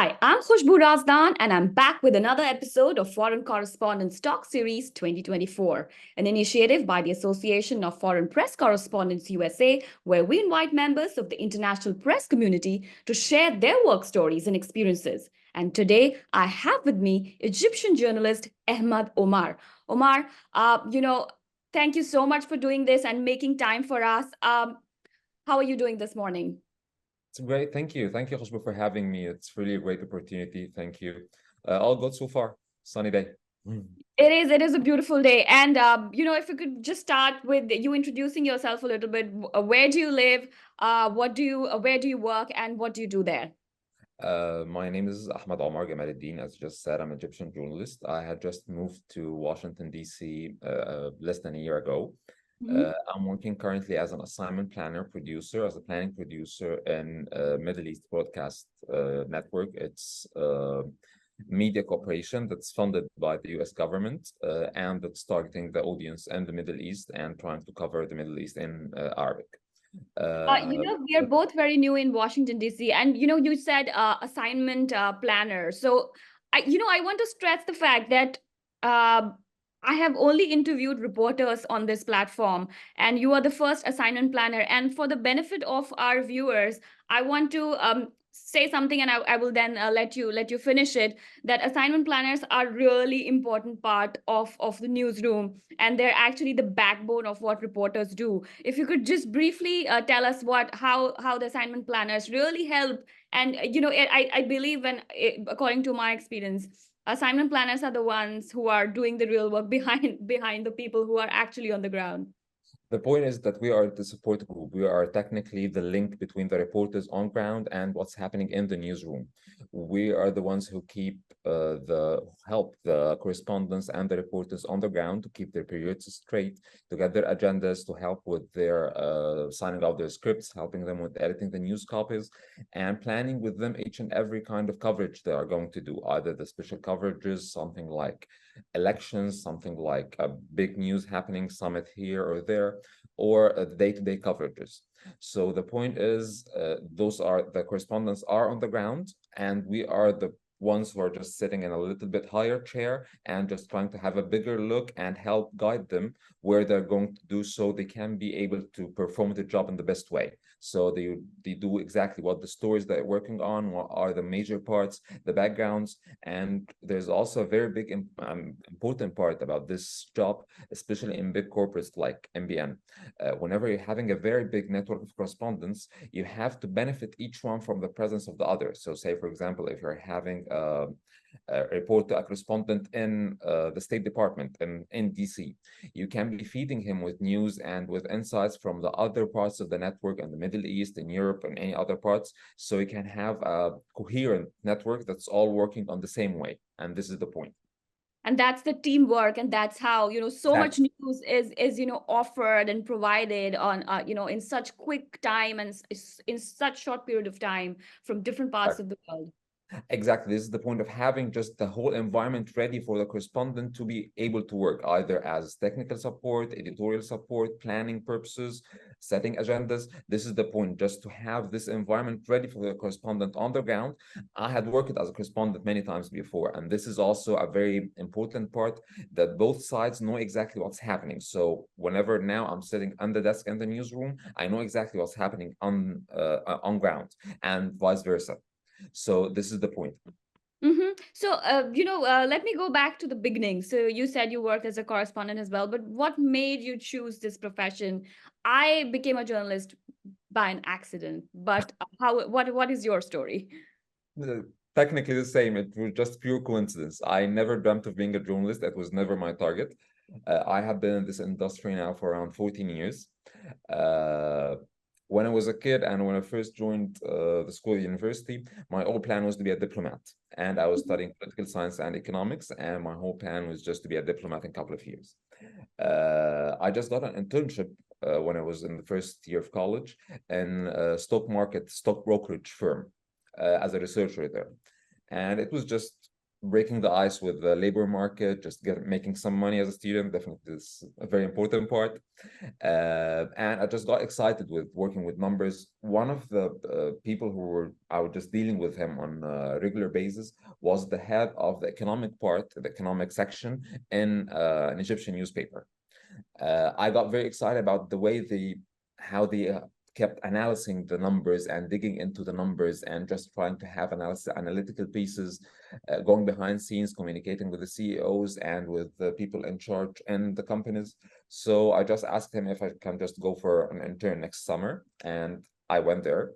Hi, I'm Khushboo Razdan, and I'm back with another episode of Foreign Correspondents Talk Series 2024, an initiative by the Association of Foreign Press Correspondents USA, where we invite members of the international press community to share their work stories and experiences. And today, I have with me Egyptian journalist Ahmed Omar. Omar, thank you so much for doing this and making time for us. How are you doing this morning? It's great. Thank you. Thank you, Khushboo, for having me. It's really a great opportunity. Thank you. All good so far. Sunny day. It is a beautiful day. And, if you could just start with you introducing yourself a little bit. Where do you live? Where do you work? And what do you do there? My name is Ahmed Omar Jamaluddin. As you just said, I'm an Egyptian journalist. I had just moved to Washington, D.C. Less than a year ago. Mhm. I'm working currently as an assignment planner producer, as a planning producer in Middle East Broadcast Network. It's media corporation that's funded by the US government and that's targeting the audience in the Middle East and trying to cover the Middle East in Arabic. We are both very new in Washington, D.C. And, you said assignment planner. So, I want to stress the fact that uh, I have only interviewed reporters on this platform, and you are the first assignment planner. And for the benefit of our viewers, I want to say something, and I will then let you finish it. That assignment planners are really important part of the newsroom, and they're actually the backbone of what reporters do. If you could just briefly tell us how the assignment planners really help. And I believe according to my experience, assignment planners are the ones who are doing the real work behind the people who are actually on the ground. The point is that we are the support group. We are technically the link between the reporters on ground and what's happening in the newsroom. We are the ones who help the correspondents and the reporters on the ground to keep their periods straight, to get their agendas, to help with their signing out their scripts, helping them with editing the news copies, and planning with them each and every kind of coverage they are going to do, either the special coverages, something like elections, something like a big news happening, summit here or there, or the day-to-day coverages. So the point is, the correspondents are on the ground, and we are the ones who are just sitting in a little bit higher chair and just trying to have a bigger look and help guide them where they're going to do so they can be able to perform the job in the best way. So they do exactly what the stories they're working on, what are the major parts, the backgrounds, and there's also a very big important part about this job, especially in big corporates like MBN. Whenever you're having a very big network of correspondents, you have to benefit each one from the presence of the other. So say, for example, if you're having a report to a correspondent in the State Department in DC, you can be feeding him with news and with insights from the other parts of the network in the Middle East, in Europe, and any other parts. So you can have a coherent network that's all working on the same way. And this is the point. And that's the teamwork, and that's how so much Exactly. news is offered and provided on in such quick time and in such short period of time from different parts of the world. Exactly. This is the point of having just the whole environment ready for the correspondent to be able to work either as technical support, editorial support, planning purposes, setting agendas. This is the point, just to have this environment ready for the correspondent on the ground. I had worked as a correspondent many times before, and this is also a very important part that both sides know exactly what's happening. So whenever now I'm sitting on the desk in the newsroom, I know exactly what's happening on ground and vice versa. So this is the point. So, let me go back to the beginning. So, you said you worked as a correspondent as well, but what made you choose this profession? I became a journalist by an accident, but what is your story? Technically the same. It was just pure coincidence. I never dreamt of being a journalist. That was never my target. I have been in this industry now for around 14 years. Uh, when I was a kid and when I first joined the school university, my whole plan was to be a diplomat. And I was studying political science and economics, and my whole plan was just to be a diplomat in a couple of years. I just got an internship when I was in the first year of college in a stock brokerage firm as a researcher there. And it was just breaking the ice with the labor market, just making some money as a student, definitely is a very important part. And I just got excited with working with numbers. One of the people I was just dealing with him on a regular basis was the head of the economic part, the economic section in an Egyptian newspaper. I got very excited about the way how they kept analyzing the numbers and digging into the numbers and just trying to have analytical pieces, going behind scenes, communicating with the CEOs and with the people in charge in the companies. So I just asked him if I can just go for an intern next summer, and I went there.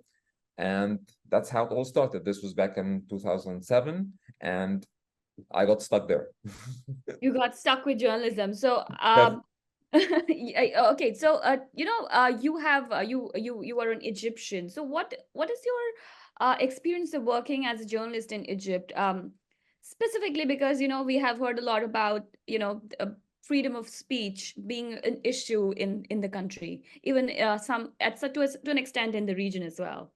And that's how it all started. This was back in 2007, and I got stuck there. You got stuck with journalism. So, Def- okay. So, you are an Egyptian. So, what is your experience of working as a journalist in Egypt? Specifically because we have heard a lot about freedom of speech being an issue in the country, even to an extent in the region as well.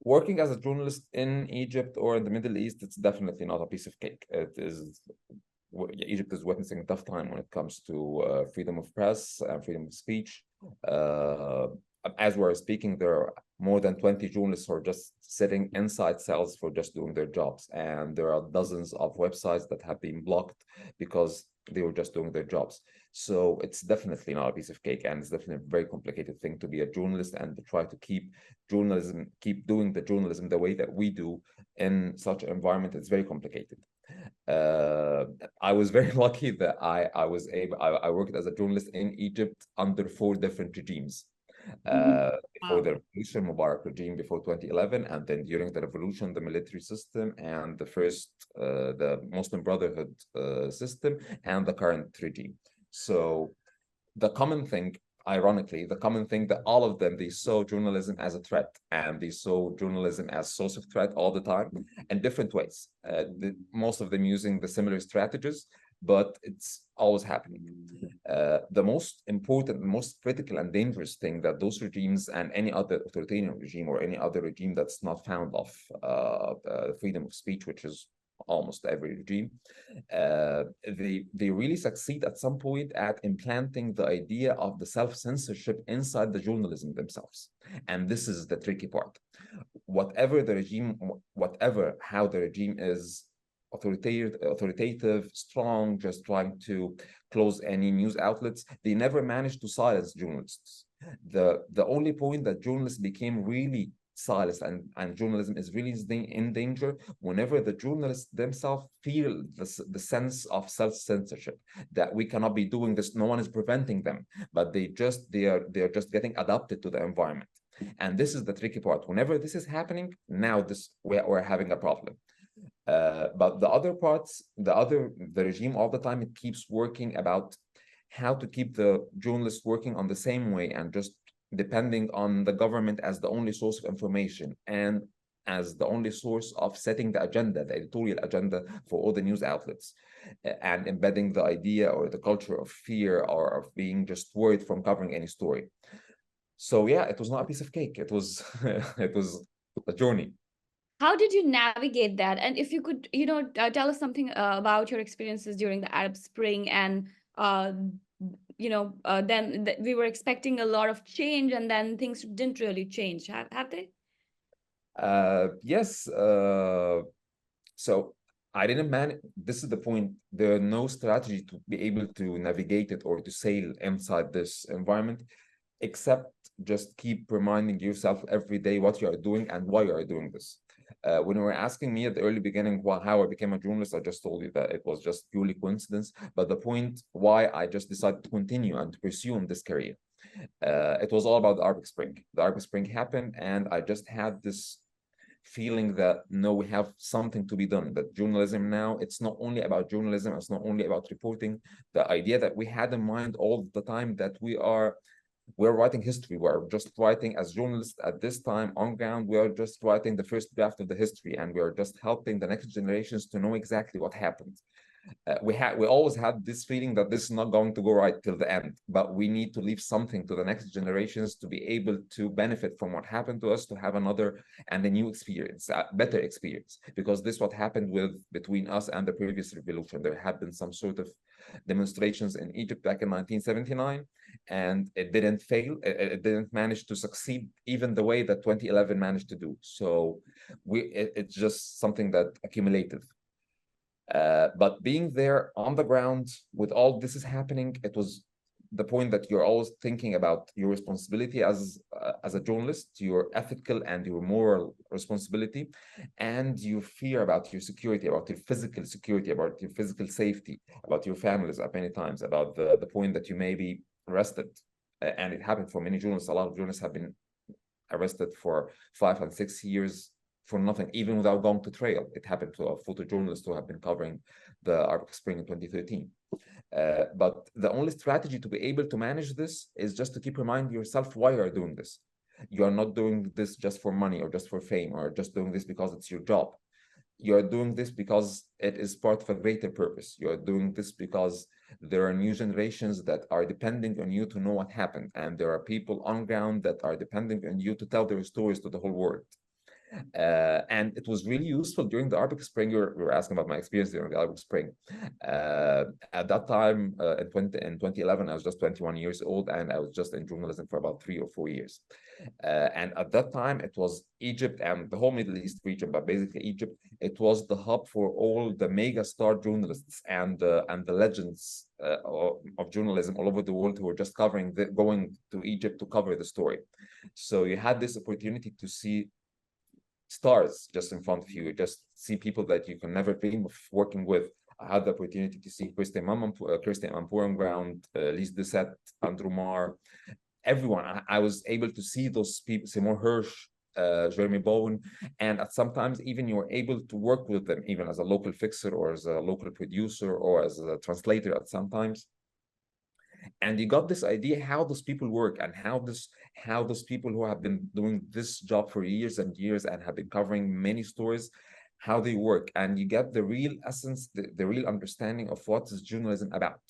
Working as a journalist in Egypt or in the Middle East, it's definitely not a piece of cake. Egypt is witnessing a tough time when it comes to freedom of press and freedom of speech. Uh, as we're speaking, there are more than 20 journalists who are just sitting inside cells for just doing their jobs. And there are dozens of websites that have been blocked because they were just doing their jobs. So it's definitely not a piece of cake, and it's definitely a very complicated thing to be a journalist and to try to keep doing the journalism the way that we do in such an environment. It's very complicated. Uh, I was very lucky that I worked as a journalist in Egypt under 4 different regimes. Mhm. Before Wow. the revolution, Mubarak regime before 2011, and then during the revolution, the military system, and the Muslim Brotherhood system, and the current regime. So the common thing, ironically, the common thing that all of them, they saw journalism as a threat, and they saw journalism as source of threat all the time in different ways. Most of them using the similar strategies, but it's always happening. The most important, most critical and dangerous thing that those regimes and any other authoritarian regime or any other regime that's not found of freedom of speech, which is almost every regime, they really succeed at some point at implanting the idea of the self-censorship inside the journalism themselves. And this is the tricky part. Whatever how the regime is authoritative, strong, just trying to close any news outlets, they never managed to silence journalists. The only point that journalists became really silenced and journalism is really in danger whenever the journalists themselves feel the sense of self-censorship, that we cannot be doing this, no one is preventing them, but they're just getting adapted to the environment. And this is the tricky part. Whenever this is happening, now we're having a problem. But the other parts, the regime all the time, it keeps working about how to keep the journalists working on the same way and just depending on the government as the only source of information and as the only source of setting the agenda, the editorial agenda for all the news outlets, and embedding the idea or the culture of fear or of being just worried from covering any story. So yeah, it was not a piece of cake. It was it was a journey. How did you navigate that? And if you could, tell us something about your experiences during the Arab Spring, and then we were expecting a lot of change, and then things didn't really change. Have they? Yes. So I didn't manage. This is the point. There are no strategy to be able to navigate it or to sail inside this environment, except just keep reminding yourself every day what you are doing and why you are doing this. When you were asking me at the early beginning how I became a journalist, I just told you that it was just purely coincidence. But the point why I just decided to continue and to pursue in this career, it was all about the Arab Spring. The Arab Spring happened, and I just had this feeling that no, we have something to be done. That journalism now, it's not only about journalism, it's not only about reporting. The idea that we had in mind all the time that we're writing history. We're just writing as journalists at this time on ground. We are just writing the first draft of the history, and we are just helping the next generations to know exactly what happened. We always had this feeling that this is not going to go right till the end, but we need to leave something to the next generations to be able to benefit from what happened to us, to have another and a new experience, a better experience, because this what happened with between us and the previous revolution. There had been some sort of demonstrations in Egypt back in 1979, and it didn't fail. It didn't manage to succeed even the way that 2011 managed to do. So it's just something that accumulated. But being there on the ground with all this is happening, it was the point that you're always thinking about your responsibility as a journalist, your ethical and your moral responsibility, and your fear about your security, about your physical security, about your physical safety, about your families at many times, about the point that you may be arrested. And it happened for many journalists. A lot of journalists have been arrested for 5 and 6 years for nothing, even without going to trial. It happened to a photojournalist who have been covering the Arab Spring in 2013. But the only strategy to be able to manage this is just to keep reminding yourself why you're doing this. You are not doing this just for money or just for fame or just doing this because it's your job. You're doing this because it is part of a greater purpose. You're doing this because there are new generations that are depending on you to know what happened. And there are people on ground that are depending on you to tell their stories to the whole world. And it was really useful during the Arabic Spring. You're asking about my experience during the Arabic Spring. At that time, in 2011, I was just 21 years old, and I was just in journalism for about 3 or 4 years. And at that time, it was Egypt and the whole Middle East region, but basically Egypt. It was the hub for all the mega star journalists and the legends of journalism all over the world who were just going to Egypt to cover the story. So you had this opportunity to see stars just in front of you, just see people that you can never dream of working with. I had the opportunity to see Christian Ampur on ground, Lise Doucet, Andrew Marr, everyone. I was able to see those people, Seymour Hirsch, Jeremy Bowen, and at sometimes even you were able to work with them, even as a local fixer or as a local producer or as a translator at sometimes. And you got this idea how those people work and how those people who have been doing this job for years and years and have been covering many stories, how they work, and you get the real essence, the real understanding of what is journalism about.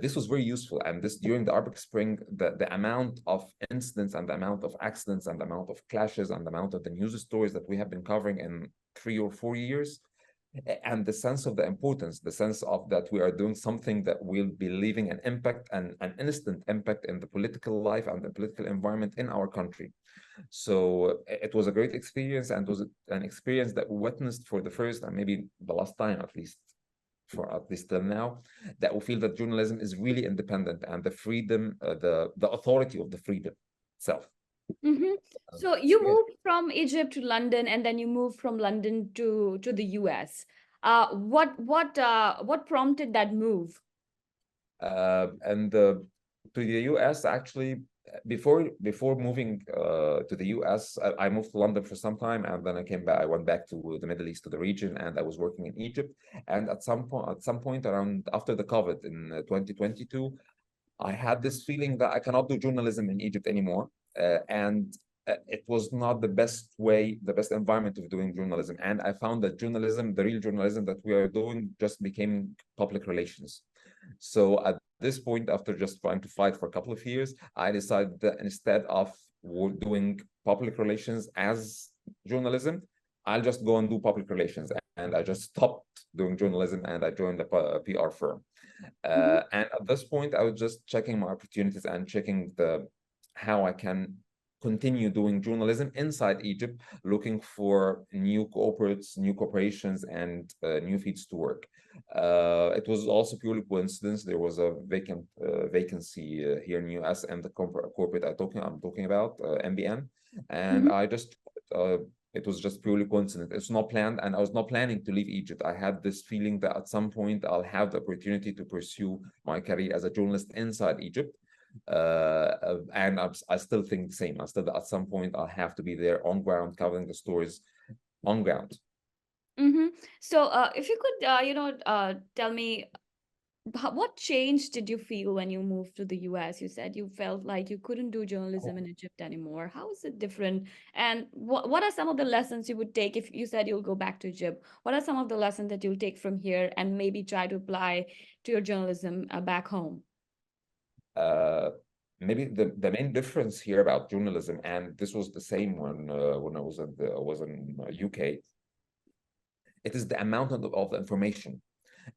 This was very useful, and this during the Arabic Spring, the amount of incidents and the amount of accidents and the amount of clashes and the amount of the news stories that we have been covering in 3 or 4 years, and the sense of the importance, the sense of that we are doing something that will be leaving an impact and an instant impact in the political life and the political environment in our country. So it was a great experience, and was an experience that we witnessed for the first and maybe the last time, at least till now, that we feel that journalism is really independent and the freedom, the authority of the freedom itself. Mm-hmm. So you moved from Egypt to London, and then you moved from London to the US. What prompted that move? And to the US, actually, before moving to the US, I moved to London for some time, and then I came back. I went back to the Middle East, to the region, and I was working in Egypt. And at some point around after the COVID in 2022, I had this feeling that I cannot do journalism in Egypt anymore, and it was not the best way, the best environment of doing journalism. And I found that journalism, the real journalism that we are doing, just became public relations. So at this point, after just trying to fight for a couple of years, I decided that instead of doing public relations as journalism, I'll just go and do public relations. And I just stopped doing journalism and I joined a PR firm. And at this point, I was just checking my opportunities and checking how I can continue doing journalism inside Egypt, looking for new corporates, new corporations, and new feeds to work. It was also purely coincidence. There was a vacancy here in US, and the corporate I'm talking about, MBN, and I just it was just purely coincidence. It's not planned, and I was not planning to leave Egypt. I had this feeling that at some point I'll have the opportunity to pursue my career as a journalist inside Egypt. And I still think the same. I still at some point I'll have to be there on ground, covering the stories on ground. So if you could, tell me What change did you feel when you moved to the US? You said you felt like you couldn't do journalism in Egypt anymore. How is it different? And what are some of the lessons you would take if you said you'll go back to Egypt? What are some of the lessons that you'll take from here and maybe try to apply to your journalism back home? Uh, Maybe the main difference here about journalism, and this was the same when I was in UK, it is the amount of information.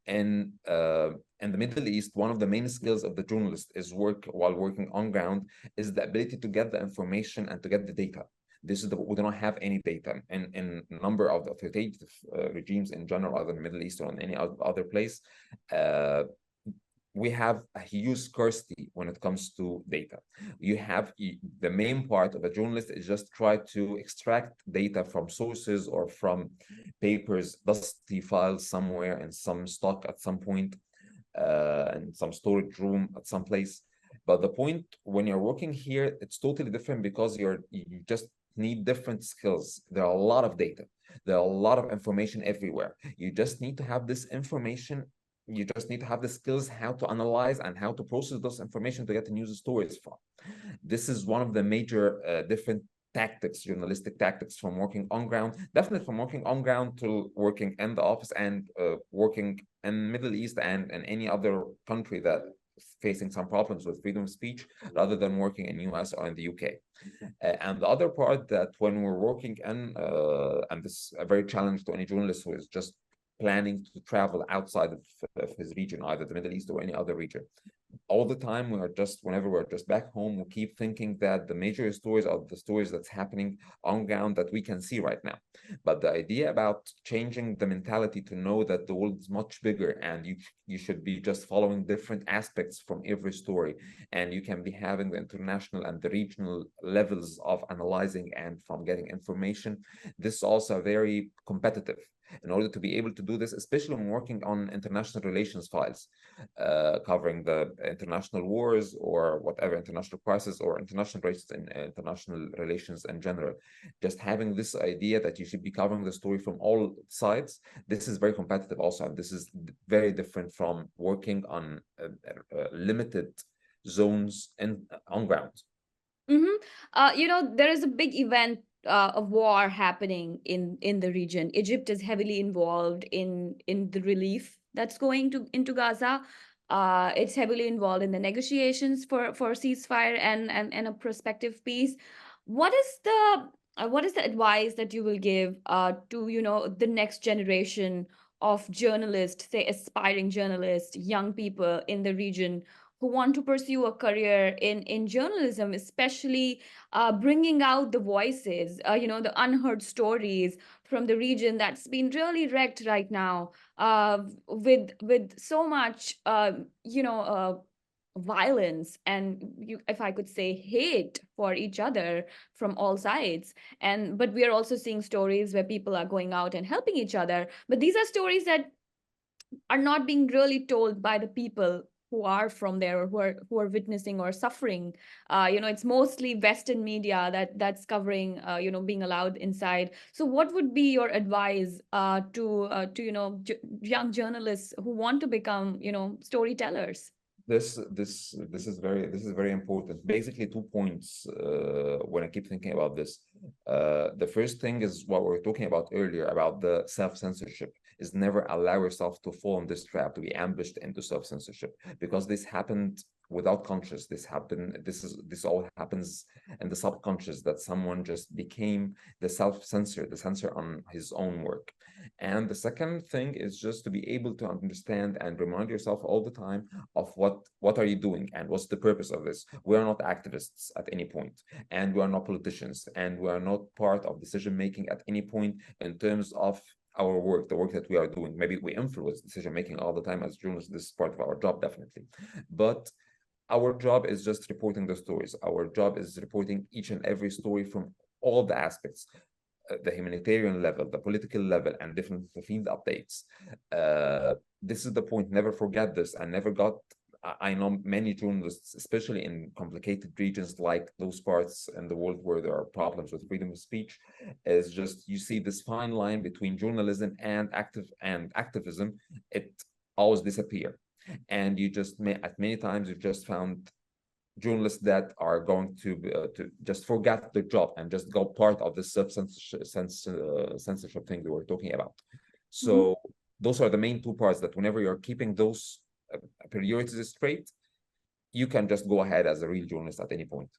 And in the Middle East, one of the main skills of the journalist is work while working on ground is the ability to get the information and to get the data. This is we do not have any data in a number of the authoritative regimes in general, other than the Middle East or in any other place. Uh, we have a huge scarcity when it comes to data. You have the main part of a journalist is just try to extract data from sources or from papers, dusty files somewhere in some stock at some point, in some storage room at some place. But the point when you're working here, it's totally different because you just need different skills. There are a lot of data. There are a lot of information everywhere. You just need to have this information. You just need to have the skills how to analyze and how to process those information to get the news stories from. This is one of the major different tactics, journalistic tactics from working on ground, definitely from working on ground to working in the office and working in Middle East and in any other country that is facing some problems with freedom of speech rather than working in US or in the UK. And the other part that when we're working in, and this is a very challenge to any journalist who is just planning to travel outside of his region, either the Middle East or any other region. All the time, whenever we're just back home, we keep thinking that the major stories are the stories that's happening on ground that we can see right now. But the idea about changing the mentality to know that the world is much bigger and you should be just following different aspects from every story, and you can be having the international and the regional levels of analyzing and from getting information. This is also very competitive in order to be able to do this, especially when working on international relations files, covering the international wars or whatever international crisis or international relations and international relations in general. Just having this idea that you should be covering the story from all sides, this is very competitive also, and this is very different from working on limited zones and on ground. Mm-hmm. There is a big event of war happening in the region. Egypt is heavily involved in the relief that's going to into Gaza. It's heavily involved in the negotiations for ceasefire and a prospective peace. What is the advice that you will give to the next generation of journalists, say aspiring journalists, young people in the region who want to pursue a career in journalism, especially bringing out the voices, the unheard stories from the region that's been really wrecked right now, with so much, violence and if I could say hate for each other from all sides. But we are also seeing stories where people are going out and helping each other, but these are stories that are not being really told by the people who are from there or who are witnessing or suffering. It's mostly Western media that's covering, being allowed inside. So what would be your advice to young journalists who want to become storytellers? This is very important. Basically, 2 points when I keep thinking about this. The first thing is what we were talking about earlier about the self-censorship is never allow yourself to fall in this trap, to be ambushed into self-censorship, because this happened without conscious. This all happens in the subconscious, that someone just became the self-censor, the censor on his own work. And the second thing is just to be able to understand and remind yourself all the time of what are you doing and what's the purpose of this. We are not activists at any point, and we are not politicians, and we are not part of decision making at any point in terms of our work, the work that we are doing. Maybe we influence decision making all the time as journalists. This is part of our job, definitely. But our job is just reporting the stories. Our job is reporting each and every story from all the aspects, the humanitarian level, the political level, and different field updates. This is the point. Never forget this, and never got. I know many journalists, especially in complicated regions like those parts in the world where there are problems with freedom of speech, is just you see this fine line between journalism and activism. It always disappear. and you just may at many times you've just found journalists that are going to just forget their job and just go part of the censorship thing we were talking about. Mhm. So those are the main two parts, that whenever you're keeping those priorities straight, you can just go ahead as a real journalist at any point.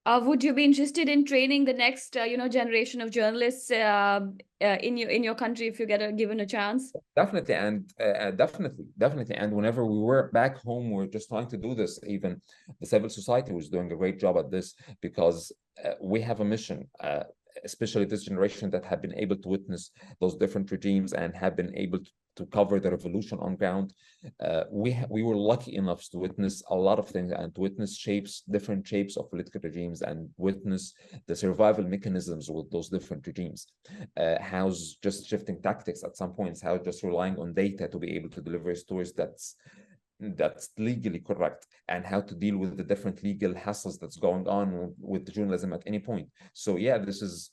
Would you be interested in training the next, generation of journalists in your country if you given a chance? Definitely, and definitely. And whenever we were back home, we were just trying to do this. Even the civil society was doing a great job at this, because we have a mission, especially this generation that have been able to witness those different regimes and have been able to cover the revolution on ground. We were lucky enough to witness a lot of things, and to witness different shapes of political regimes, and witness the survival mechanisms with those different regimes. How's just shifting tactics at some points, how just relying on data to be able to deliver stories that's legally correct, and how to deal with the different legal hassles that's going on with the journalism at any point. So yeah, this is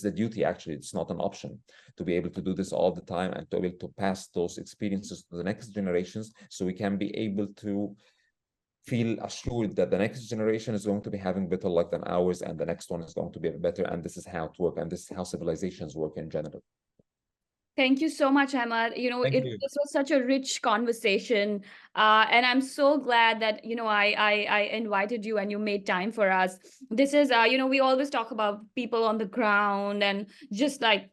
a duty, actually. It's not an option, to be able to do this all the time and to be able to pass those experiences to the next generations, so we can be able to feel assured that the next generation is going to be having better luck than ours, and the next one is going to be better. And this is how it works, and this is how civilizations work in general. Thank you so much, Ahmad. Thank you. This was such a rich conversation, and I'm so glad that I invited you and you made time for us. This is we always talk about people on the ground and just like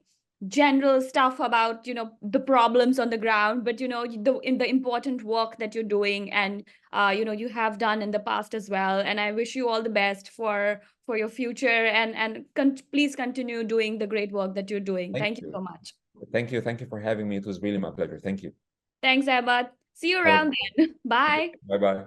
general stuff about the problems on the ground, but in the important work that you're doing, and you have done in the past as well. And I wish you all the best for your future, and please continue doing the great work that you're doing. Thank Thank you you. so much. Thank you for having me. It was really my pleasure. Thank you. Thanks, Ahmad. See you Have around then. Bye. Bye bye.